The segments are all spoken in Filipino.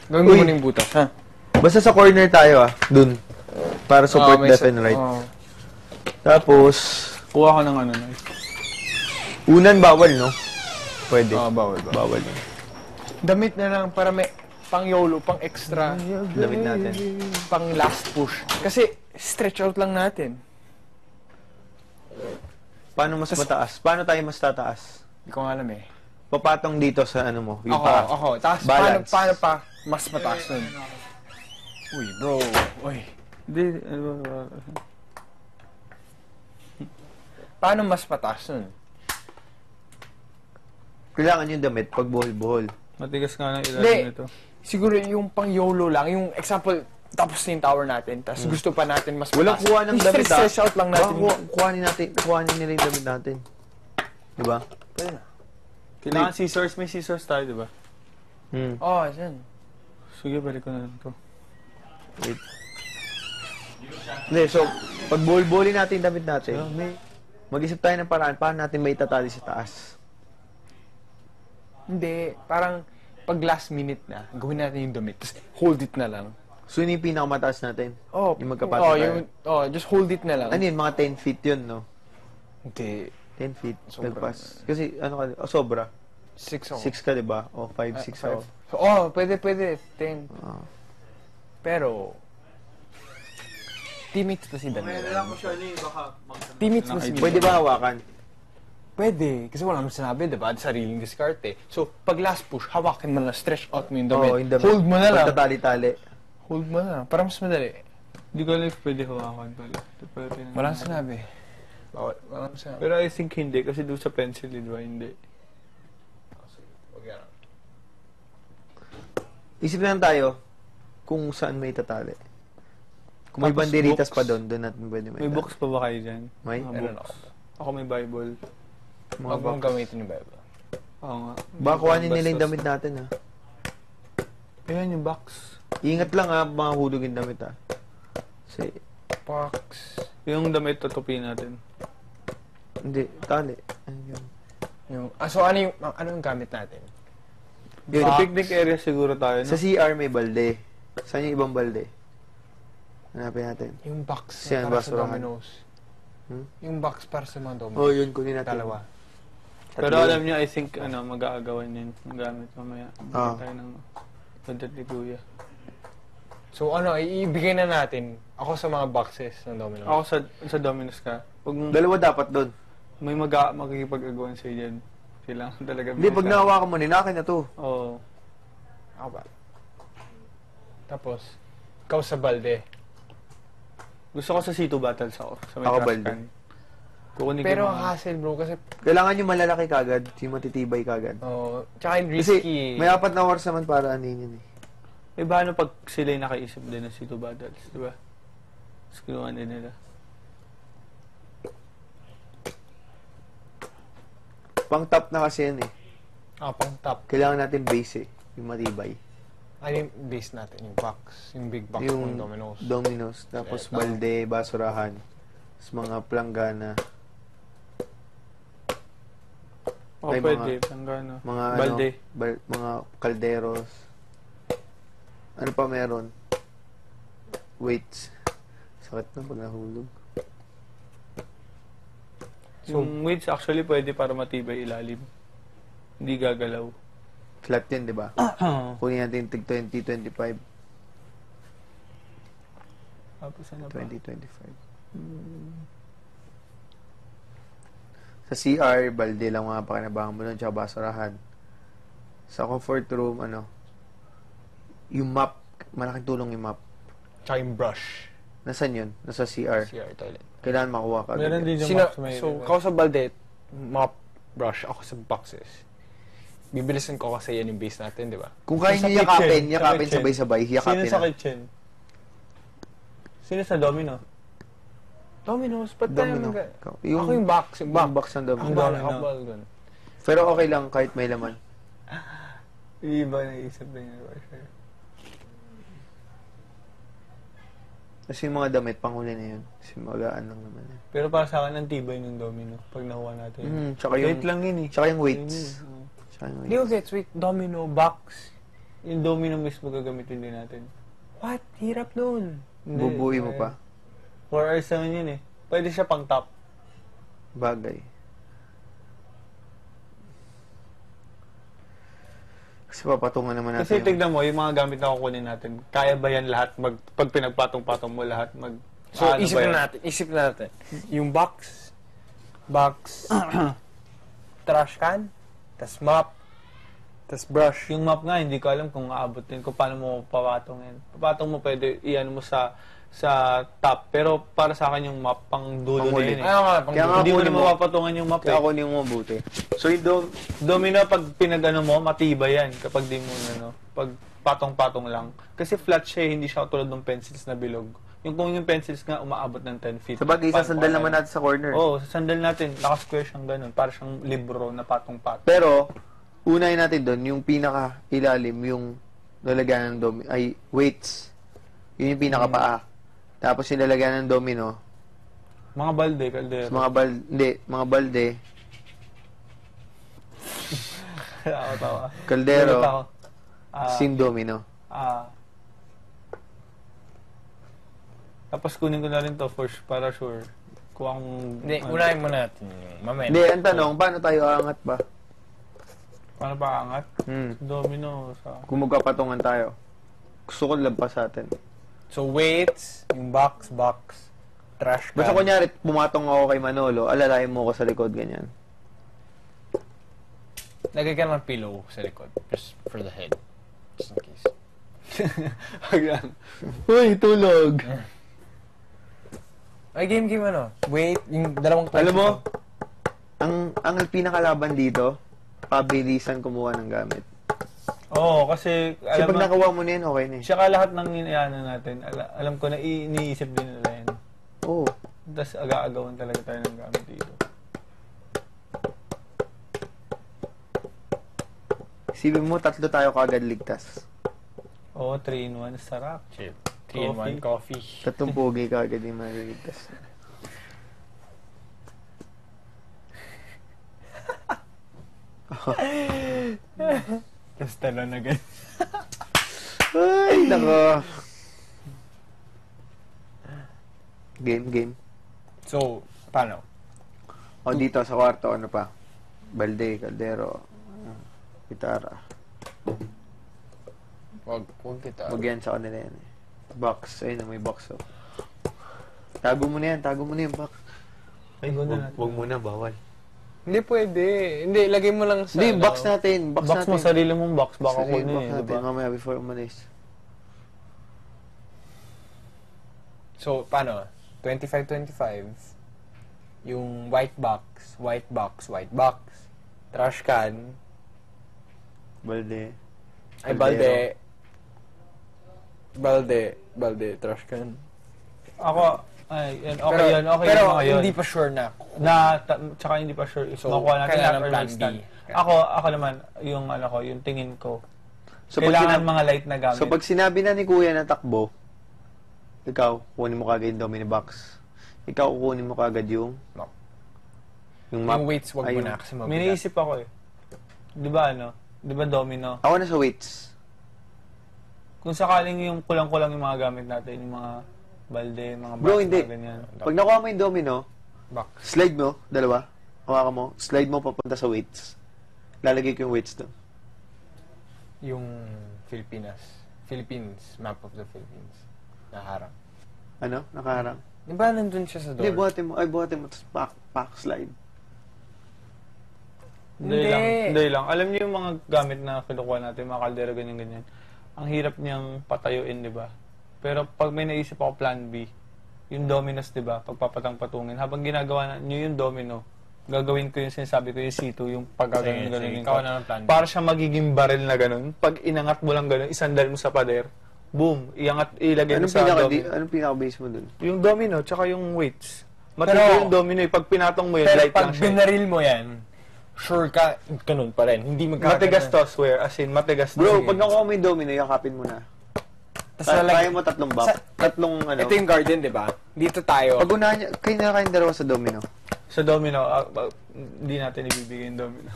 Gawin mo muna yung butas, ha? Basta sa corner tayo, dun. Para support left and right. Tapos, Kuha ko ng ano, knife. unan bawal, no? Pwede. Bawal. Bawal. Damit na lang para may pang YOLO, pang extra. Damit natin. Pang last push. Kasi, stretch out lang natin. Paano mas mataas? Paano tayo mas tataas? Hindi ko nga alam eh. Papatong dito sa ano mo. Yung Ako. Tapos, balance. paano pa mas mataas nun? Uy, bro. Uy. Paano mas mataas nun? Kailangan yung damit pag buhol-buhol. Matigas nga ng Hindi. ilalim nito. Siguro yung pang YOLO lang. Yung example, tapos na yung tower natin. Tapos gusto pa natin mas mataas. Walang kuha ng damit, Stretch out lang natin. Kuhanin nila yung damit natin. Diba? Pwede na. Kailangan scissors. May scissors tayo, diba? Oh, dyan. Sige, balik ko na lang ito. Wait. Hindi, so, pag buhol-buholin natin yung damit natin, mag-isip tayo ng paraan paano natin may itatali sa taas. Hindi. Parang pag last minute na, gawin natin yung damit. Tapos hold it na lang. So, yun yung pinakamataas natin? Oh, yung magkapatid tayo? Just hold it na lang. Ano yun? Mga 10 feet yun, no? Hindi. 10 feet. Sobra. Nagpas. Kasi, ano ka, sobra. 6 ako. 6 ka, diba? O, 5, 6 ako. Pwede. 10. Pero, teammates pa si Daniel. mo siya baka Teammates pa si Pwede ba hawakan? Pwede. Kasi wala naman sinabi, diba? Sariling diskarte. So, pag last push, hawakin mo na, stretch out mo yung damit. Oo, yung damit. Hold mo na lang. Pagtatali-tali. Hold mo na lang. Para mas madali. Hindi ko alam if pwede hawakan pala. Walang sinabi. Walang sinabi. Pero I think hindi. Kasi doon sa pencil, di ba? Hindi. Huwag yan. Isip lang tayo kung saan may itatali. Kung may Tapos banderitas books. pa doon, doon natin pwede may May books pa ba kayo dyan? May? Mga Meron books. Ako may Bible. Mga Huwag mong gamitin yung Bible. Oo nga. Baka kuhanin nila yung damit natin, ha? Ayan yung box. Ingat lang, ha? Mga hulog yung damit, ha? Kasi, Box. Yung damit tutupin natin. hindi, tali. Ano yun? So, ano yung gamit natin? Yun, Sa picnic area siguro tayo, no? sa CR may balde. Saan yung ibang balde? Hanapin natin. Yung box Siyan, para sa basurahan. Domino's. Hmm? Yung box para sa mga Domino's. Oh, yun, kunin natin. Dalawa. Pero alam niyo, I think, mag-aagawan yun. Yung gamit mamaya. Ah. Tayo ng budget ni Kuya. So, ibigay na natin. Ako sa mga boxes ng Domino's. Ako sa Domino's ka. Pag Dalawa dapat doon. may makikipag-agawan sa'yo dyan. Kailangan talaga. Hindi, pag nahawakan mo, ninakin na to. Oo. Ako ba? Tapos, ikaw sa balde. Gusto ko sa C2 battles ako. Sa may Ako trash balde. can. Kukunin ko Pero yung ang hassle, bro, kasi Kailangan yung malalaki kagad, yung matitibay kagad. tsaka yung Kasi risky. may 4 na hours naman para anin yun, eh. Eh, paano pag sila yung nakaisip din ng C2 battles, di ba? Tapos kinuha din nila. Pang top na kasi yan, eh. Pang top. Kailangan natin base, eh. Yung matibay. Ano yung base natin? Yung box. Yung big box Yung ng Domino's. Domino's. Tapos Yeah, balde, basurahan. Tapos mga planggana. O, Ay, pwede. Panggano. Mga Balde. mga kalderos. Ano pa meron? Weights. Sakit na pag nahulog. Yung weights actually pwede para matibay ilalim. Hindi gagalaw. Flat yun, di ba? Kunin natin tig 20, 25. Tapos ano pa? 20, 25. Sa CR, balde lang mga pakinabangan mo nun, tsaka basurahan. Sa comfort room, yung map, malaking tulong yung map. Tsaka yung brush. Nasaan yun? Nasa CR. CR toilet. Kailangan makuha ka. Meron din yung Sino, box may... so, ikaw sa balde, mop, brush, ako sa boxes. Bibilisan ko kasi yan yung base natin, di ba? Kung kaya Sa niyo yakapin, kitchen, yakapin sa kitchen. sabay-sabay, yakapin Sino sa na. kitchen? Sino sa domino? Domino's, ba't Domino. tayo Yung- ako yung box. Yung box. Yung box ng Ako domino. ba? Domino. Ako ba dun? Pero okay lang kahit may laman. Iba na isip din yun. Kasi yung mga damit, panghuli na yun. Kasi magaan lang naman yan. Pero para sa akin, ang tibay ng domino pag nakuha natin. Tsaka yung, Wait lang yun eh. tsaka yung weights. Yun, Tsaka yung Hindi ko weights. gets, wait, domino, box. Yung domino mismo gagamitin din natin. What? Hirap nun. Hindi, Bubuhay mo pa. 4 hours naman yun eh. Pwede siya pang top. Bagay. Kasi papatungan naman natin Kasi tignan mo, yung mga gamit na kukunin natin, kaya ba yan lahat? Pag pinagpatong-patong mo lahat, So, ano ba yan? isip natin. Yung box, trash can, tas mop, tas brush. Yung map nga, hindi ko alam kung aabot din, kung paano mo papatongin. Papatong mo pwede, iyan mo sa top. Pero para sa akin yung map, pang dulo na Panghuli. yun eh. Ayaw nga, Kaya nga Hindi mo kunin na mapapatungan yung map Kaya eh. ako yung mabuti. So yung Domino, pag pinagano mo, matibay yan. Kapag di mo pag patong-patong lang. Kasi flat siya, hindi siya tulad ng pencils na bilog. Kung yung pencils nga, umaabot ng 10 feet. sa bagay, sasandal naman natin sa corner. Oo, sa sandal natin, naka-square siyang ganun. Para siyang libro na patong-patong. Pero, unahin natin doon, yung pinaka-ilalim, yung lalagyan ng ay weights. Yun yung pinaka-paa. Tapos yung lalagyan ng domino, Mga balde, kaldero. sa mga balde, Ako tawa. kaldero, Ulit ako. sim domino. Tapos kunin ko na rin to para sure. Kuha kong... Hindi, unahin mo natin yung mamaya. Hindi, ang tanong, paano tayo aangat ba? Paano pa angat? Domino sa... Kung magpapatungan tayo. Gusto ko lampas sa atin. So, weights, yung box, trash can. Basta kunyari, pumatong ako kay Manolo, alalahin mo ako sa likod, ganyan. Lagay ka ng pillow sa likod. Just for the head. Just in case. Hanggang... Uy, tulog! Ay, game ano? Wait, yung dalawang Alam mo, ang pinakalaban dito, pabilisan kumuha ng gamit. Oo, kasi... Kasi Alam pag mo, nakawa mo na yan, okay na eh. Tsaka lahat ng inayano natin, alam ko na iniisip din nila yan. Oo. Tapos aga-agawan talaga tayo ng gamit dito. Isipin mo, 3 tayo kagad ligtas. Oo, 3-in-1, sarap. Chill. 3-in-1 coffee. 3 pogi kagad yung maliligtas. Tapos talon agad. Ay, nako. Game. So, paano? O dito sa kwarto, ano pa? Balde, kaldero, gitara. Wag kita. Wag yan sa kanila yan eh. Box, ayun may box oh. Tago mo na yan, box. Ay, guna natin. Wag muna, bawal. Hindi pwede. Hindi, lagay mo lang sa... Hindi, ano. box natin. Box Box natin. mo, sarili mong box. Baka Sige, kunin box eh, natin. diba? Mamaya before umalis. So, paano? 25-25. Yung white box. Trash can. Balde. Ay, balde, trash can. Ako, ay, yan, okay pero, yun, okay pero yun, okay yun. hindi pa sure na. Tsaka hindi pa sure if So, makuha natin kailangan lahat or plan instant. B. Ako naman, yung tingin ko, So, pag kailangan mga light na gamit. So, pag sinabi na ni Kuya na takbo, ikaw, kukunin mo kagad yung domino box. Ikaw, kukunin mo kagad yung Map. yung map. Yung weights, wag Ay, mo yung- na kasi mabigat. May naisip ako eh. Di ba domino? Ako na sa weights. Kung sakaling yung kulang-kulang yung mga gamit natin, yung mga balde, mga Bro, box, hindi. mga ganyan. Pag nakuha mo yung domino, Box. slide mo, dalawa, hawakan mo, slide mo papunta sa weights. Lalagay ko yung weights doon. Yung Philippines, map of the Philippines. Naharang. Ano? Nakaharang. Di ba nandun siya sa door? Hindi, buhatin mo, tapos pack slide. Hindi lang. Alam niyo yung mga gamit na kinukuha natin, mga kaldero, ganyan-ganyan. Ang hirap niyang patayuin, di ba? Pero pag may naisip ako plan B, yung dominos, di ba? Pagpapatang-patungin. Habang ginagawa niyo yung domino, gagawin ko yung sinasabi ko yung C2, yung pagkaganon Sige, ganon ikaw na ng plan B. para siya magiging barrel na ganun. Pag inangat mo lang ganun, isandal mo sa pader, boom, ilagay mo sa domino. Anong pinaka-base mo doon? Yung domino, tsaka yung weights. Matindi Pero- yung domino eh. Pag pinatong mo yun, Pero light lang pag siya. binaril mo yan, sure ka, ganun pa rin. Hindi Matigas to, swear. As in, matigas to. Bro, pag nakuha mo yung domino, yakapin mo na. Tapos Kaya mo tatlong back. Tatlong ano. Ito yung garden, di ba? Dito tayo. Pag unahan niya, kayo na kayong dalawa sa domino. Sa domino, hindi natin ibibigay yung domino.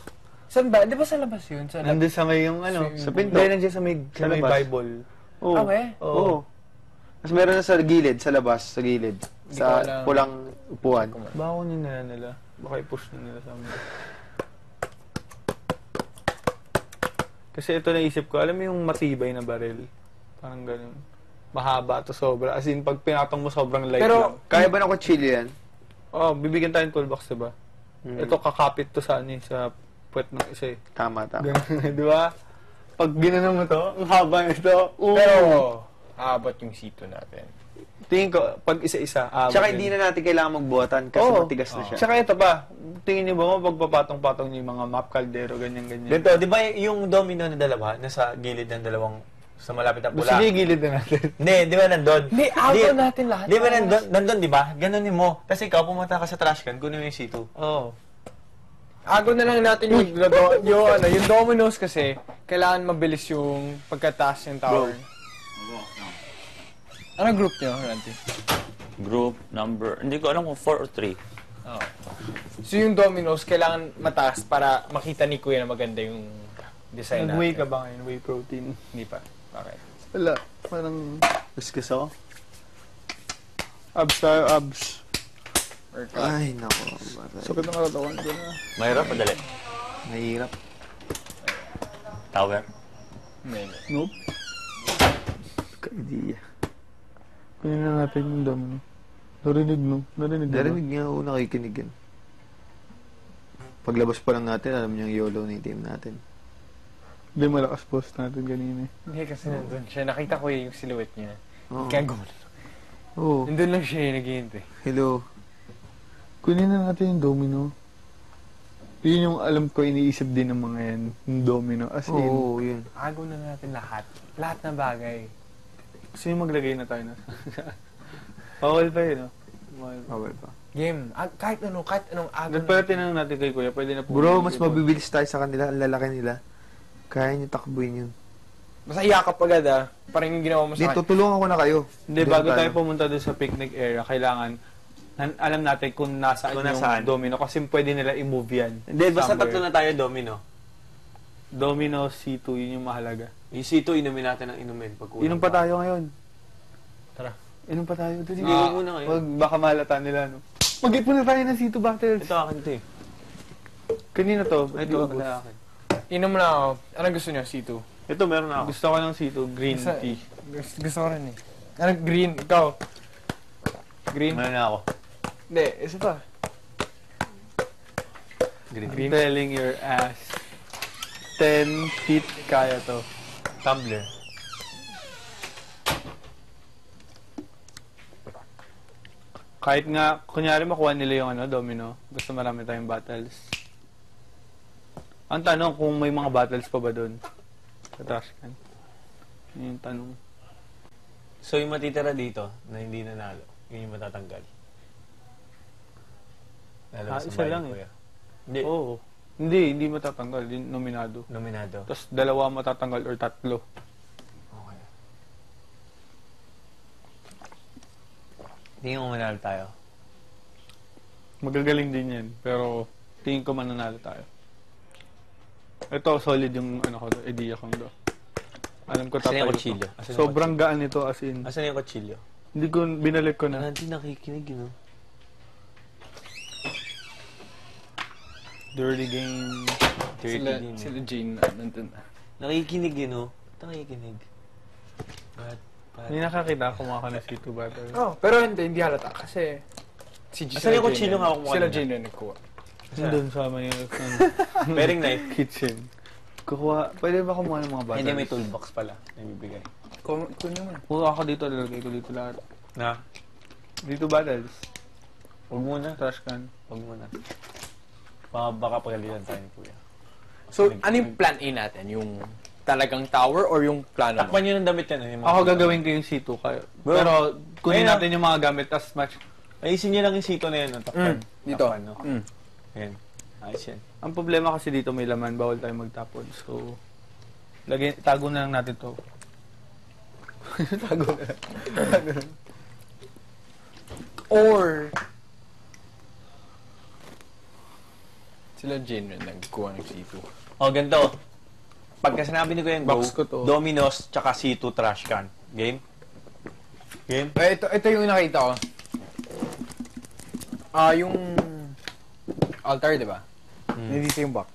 Saan ba? Di ba sa labas yun? Sa Nandun sa may yung ano. Sa pinto. Hindi, nandiyan sa may labas. Bible. Oo. Okay. Oo. Mas meron na sa gilid, sa labas, sa gilid. Hindi Sa ko alam. pulang upuan. Baka kunin na nila. Baka i-push na nila sa amin. Kasi ito naisip ko, alam mo yung matibay na baril? Parang ganun. Mahaba to sobra. As in, pag pinatong mo sobrang light Pero, lang. Kaya ba ng kutsilyo yan? Oh, bibigyan tayong toolbox, diba? Ito kakapit to sa ano eh, sa puwet ng isa eh. Tama, tama. Ganun, di ba? Pag ginano mo to, ang haba nito. pero, aabot yung sito natin. Tingin ko, pag isa-isa, Tsaka hindi na natin kailangan magbuhatan kasi Oo. matigas na siya. Tsaka ito pa, tingin niyo ba mo pagpapatong-patong niyo yung mga map caldero, ganyan-ganyan? Ganito, di ba yung domino na dalawa, nasa gilid ng dalawang, sa malapit na pula? Sige, gilid na natin. Hindi, di ba nandun? Hindi, agaw natin lahat. Di ba nandun, di ba? Ganunin mo. Kasi ikaw, pumunta ka sa trash can, kunin mo yung C2. Oo. Agaw na lang natin yung dominoes kasi, kailangan mabilis yung pagkataas ng tower. Ano group nyo, Ranty? Group number, hindi ko alam kung 4 or 3. Oh. So yung dominoes, kailangan mataas para makita ni Kuya na maganda yung design natin. Nag-whey ka ba ngayon? Whey protein? Hindi pa. Okay. Wala. Parang Discuss ako? abs tayo, abs. Workout. Ay, nako. Sakit ng katawan ko na. Mahirap, madali. Mahirap. Tower. Hindi. Nope. Ka-idea. Kunin na natin yung domino. Narinig, no? Narinig, Narinig niya ako nakikinig yan. Paglabas pa lang natin, alam niya yung YOLO na yung team natin. Hindi malakas post natin kanina. Hindi kasi nandun siya. Nakita ko yung silhouette niya. Oo. Kaya gumano. Oo. Nandun lang siya yung naghihintay. Hello. Kunin na natin yung domino. Yun yung alam ko iniisip din ng mga yan. Yung domino. As in, Oo, yun. Agaw na natin lahat. Lahat na bagay. gusto nyo maglagay na tayo na. Bawal pa yun, no? Bawal pa. Game. Kahit anong agaw Pero tinanong natin kay Kuya, pwede na po. Bro, mas mabibilis tayo sa kanila. Ang lalaki nila. Kaya niyo takbuhin yun. Basta yakap agad Parang yung ginawa mo Di, sa akin. tutulungan ko na kayo. Hindi, Doon bago tayo pumunta doon sa picnic area, kailangan alam natin kung nasaan Kung yung nasaan. domino kasi pwede nila i-move yan. Hindi, basta Somewhere. tatlo na tayo domino. Domino, C2, yun yung mahalaga. Yung C2, inumin natin ng inumin. Pag kulang Inom pa tayo ngayon. Tara. Inom pa tayo. Dali. Sige, muna ngayon. Wag, baka malata nila, no? Mag-ipon na tayo ng C2 battles. Ito akin to eh. Kanina to. Ito ubos. wala akin. Inom na ako. Anong gusto niyo? C2? Ito meron na ako. Gusto ko ng C2, green Gusto- tea. Gusto ko rin eh. Anong green? Ikaw? Green? Meron na ako. Hindi, isa pa. Green. I'm telling your ass. 10 feet kaya to. Tumbler. Kahit nga, kunyari makuha nila yung domino, basta marami tayong battles. Ang tanong kung may mga battles pa ba doon? Sa trash can. Yun yung tanong. So yung matitira dito na hindi nanalo, yun yung matatanggal. Lalabas Isa sa bahay lang ni eh. Kuya. Hindi. Oo. Hindi matatanggal. Yung nominado. Nominado. Tapos dalawa matatanggal or tatlo. Okay. Tingin mo manalo tayo. Magagaling din yan. Pero tingin ko mananalo tayo. Ito, solid yung idea kong do. Alam ko Asan tatayo yung to. kutsilyo? Asan yung Sobrang gaan nito as in. Asan yung kutsilyo? Hindi ko, binalik ko na. Hindi nakikinig yun, no? Dirty game. Dirty Sila, din. sila Jane nandun na. Nakikinig yun, no? Ito nakikinig. But, Hindi nakakita kumaka na C2 battle. Oh, pero hindi halata kasi si Asan yung kutsilyo nga ako kumuha Sila kanina? Jane na nagkuha. Doon sa may Bearing knife. kitchen. Kukuha, pwede ba kumuha ng mga battles? Hindi, may toolbox pala. Nabibigay. Kunin mo na. Kuha ako dito, lalagay ko dito lahat. Na? Dito battles. Huwag muna. Trash can. Huwag muna. Baka pagalitan tayo ni Kuya. So, ano yung plan A natin? Yung talagang tower or yung plano mo? Takpan yun ang damit yan. Yung mga Ako gagawin ko yung C2 kayo. Bro, Pero kunin ayun na. natin yung mga gamit as much. Ayusin niyo lang yung sito na yan. No? Takpan. dito. Takpan, no? Ayan. Ayos yan. Ang problema kasi dito may laman, bawal tayo magtapon. So, tago na lang natin to. tago na. Or sila Jane na nagkuha ng C2. O, ganito. Pagka sinabi ni Kuya Go, Box ko to. Domino's, tsaka C2 trash can. Game? Game? Ito yung nakita ko. Yung altar, di ba? Nandito yung box.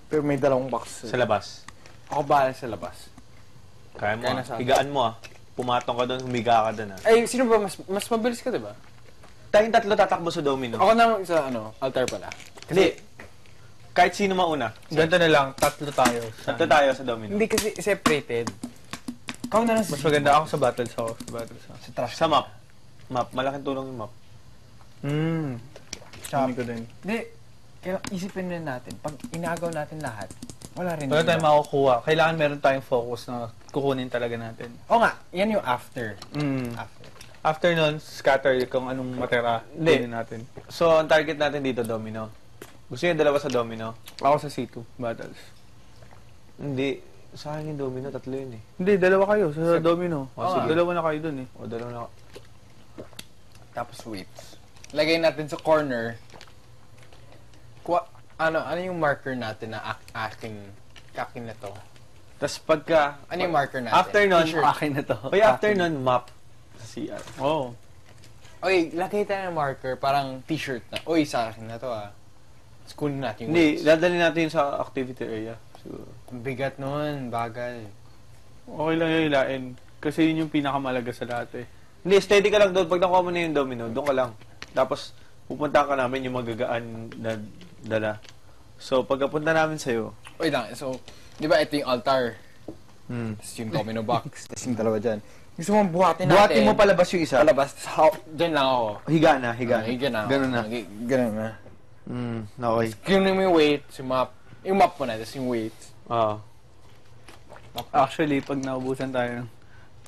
Pero may dalawang box. Sa labas. Ako bahala sa labas. Kaya mo, Kaya ah. nasa- Higaan mo, ah. Pumatong ka doon, humiga ka doon, ah. Ay, sino ba? Mas mabilis ka, di ba? Tayong tatlo tatakbo sa Domino. Ako na sa altar pala. Hindi. Kahit sino mauna. Ganito na lang, tatlo tayo. Tatlo tayo sa Domino. Hindi kasi separated. Ikaw na lang Mas maganda ako sa battles ako. sa trash. Sa map. Map. Malaking tulong yung map. Sabi ko din. Hindi. Isipin rin natin. Pag inagaw natin lahat, wala rin. Wala tayong makukuha. Kailangan meron tayong focus na kukunin talaga natin. Oo nga, yan yung after. After. After nun, scatter kung anong matira. Hindi. Kunin natin. So, ang target natin dito, Domino. Gusto niyo dalawa sa Domino? Ako sa C2, battles. Hindi. Sa akin yung Domino, tatlo yun eh. Hindi, dalawa kayo sa Domino. sige. Dalawa na kayo dun eh. O, dalawa na. Tapos weights. Lagay natin sa corner. Ano yung marker natin na aking na to? Tapos pagka... Ano yung marker natin? After nun, T-shirt. Akin na to. Oy, after nun, map. Sa CR. Oo. Oy, lagay tayo ng marker, parang t-shirt na. Oy, sa akin na to School natin yung Hindi, weights. dadali natin yun sa activity area. Siguro. Ang bigat nun, bagal. Okay lang yung ilain. Kasi yun yung pinakamalaga sa lahat eh. Hindi, steady ka lang doon. Pag nakuha mo na yung Domino, doon ka lang. Tapos, pupunta ka namin yung magagaan na dala. So, pagkapunta namin sa'yo, Oy lang, so, di ba ito yung altar? Hmm. Tapos yung domino box. Tapos yung dalawa dyan. Gusto mong buhatin natin. Buhatin mo palabas yung isa. Palabas. Diyan lang ako. Higa na, higa. Higa na ako. Ganun na. Ganun na. Okay. Kunin mo yung weights, yung map. Yung map mo na, tapos yung weights. Actually, pag naubusan tayo,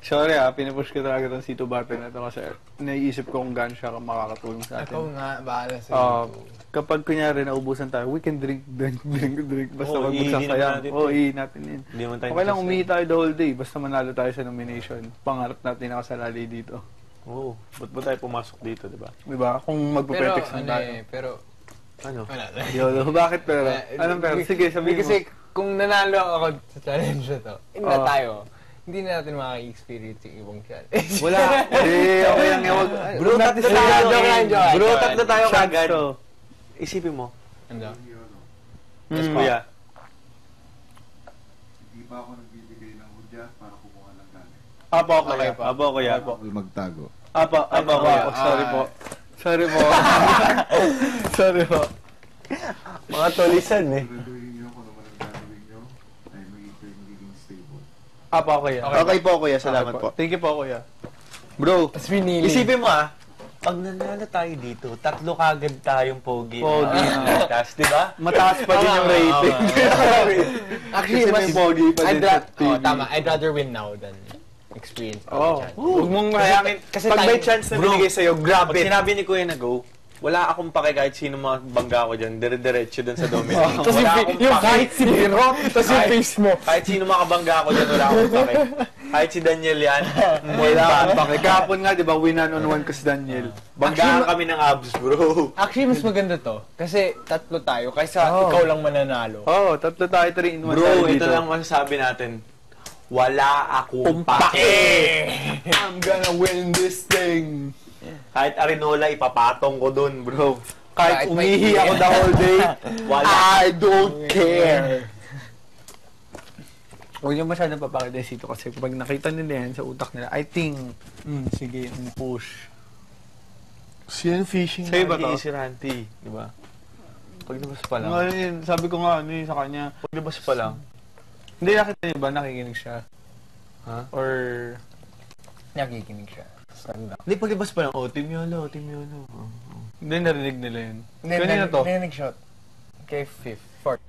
sorry pinupush ko talaga itong C2 battle na ito kasi naiisip ko kung gaano siya makakatulong sa atin. Ikaw nga, bahala sa'yo. Kapag kunyari naubusan tayo, we can drink. Basta Oo, pag iinom magsasayang. natin Oo, to. iinom natin yun. hindi mo tayo Okay lang, nasasaya. umihi tayo the whole day. Basta manalo tayo sa nomination. Pangarap natin nakasalali dito. Oo. Ba't ba tayo pumasok dito, di ba? Diba? Kung Pero, magpapetix ano na tayo. pero, Ano? wala. Yolo, bakit pero? Anong pero? Sige, sabihin mo. Kasi, kung nanalo ako sa challenge na to, hindi na Oo. tayo. Hindi na natin makaka-experience yung ibang challenge. Wala. Okay lang yan. Bro, tatlo tayo. Joke lang, joke lang. Bro, tatlo tayo Chance kagad. to. Isipin mo. Ano? Yes, kuya. Hindi pa ako nagbibigay ng hudyat para kumuha ng gamit. Apo, Okay kuya. pa. Abo, kuya. Bawal magtago. Apo, kuya. Sorry po. Sorry po. Sorry po. Mga tulisan eh. Siguraduhin nyo kung naman ang gagawin nyo ay magiging stable. Apo, kuya. Okay po, kuya. Salamat po. Thank you po, kuya. Bro, Tapos pinili. Isipin mo pag nanalo tayo dito, tatlo kagad tayong pogi. Pogi. Tapos, di ba? Mataas pa din yung rating. Actually, Kasi mas may pogi pa din sa TV. tama. I'd rather win now than experience. Oo. Huwag mong hayangin. kasi Pag may tayo- chance na Bro, binigay sa'yo, grab Pag it. sinabi ni Kuya na go, wala akong pake kahit sino mabangga ko dyan. Dire-diretso dun sa Domino. Tapos Wala akong yung pake. kahit si Birot, tapos yung face mo. Kahit sino makabangga ako dyan, wala akong pake. Kahit si Daniel yan, Wala kang pake. Kahapon nga, di ba, winan on one ka si Daniel. banggaan kami ng abs, bro. Actually, mas maganda to. Kasi tatlo tayo, kaysa ikaw lang mananalo. Oo, tatlo tayo, 3 in 1 Bro, tayo ito dito. lang masasabi natin. Wala akong pake. I'm gonna win this thing. Kahit Arinola, ipapatong ko dun, bro. Kahit Kahit umihi may- ako the whole day, Wala. I don't care. Huwag niyo masyadong papakita dito kasi pag nakita nila yan sa utak nila, I think, sige, push. Siyan fishing Sa'yo ba ba to? si Ranty, di ba? Paglabas pa lang. Ano yun, sabi ko nga, ano yun sa kanya. Paglabas pa lang. Hindi, nakita niyo ba, nakikinig siya? Ha? Or, Nakikinig siya. Stand up. Hindi, paglabas pa lang. Oh, Team Yolo, Team Yolo. hindi narinig nila yun. Kanina to? Narinig shot. Kay fifth. Fourth.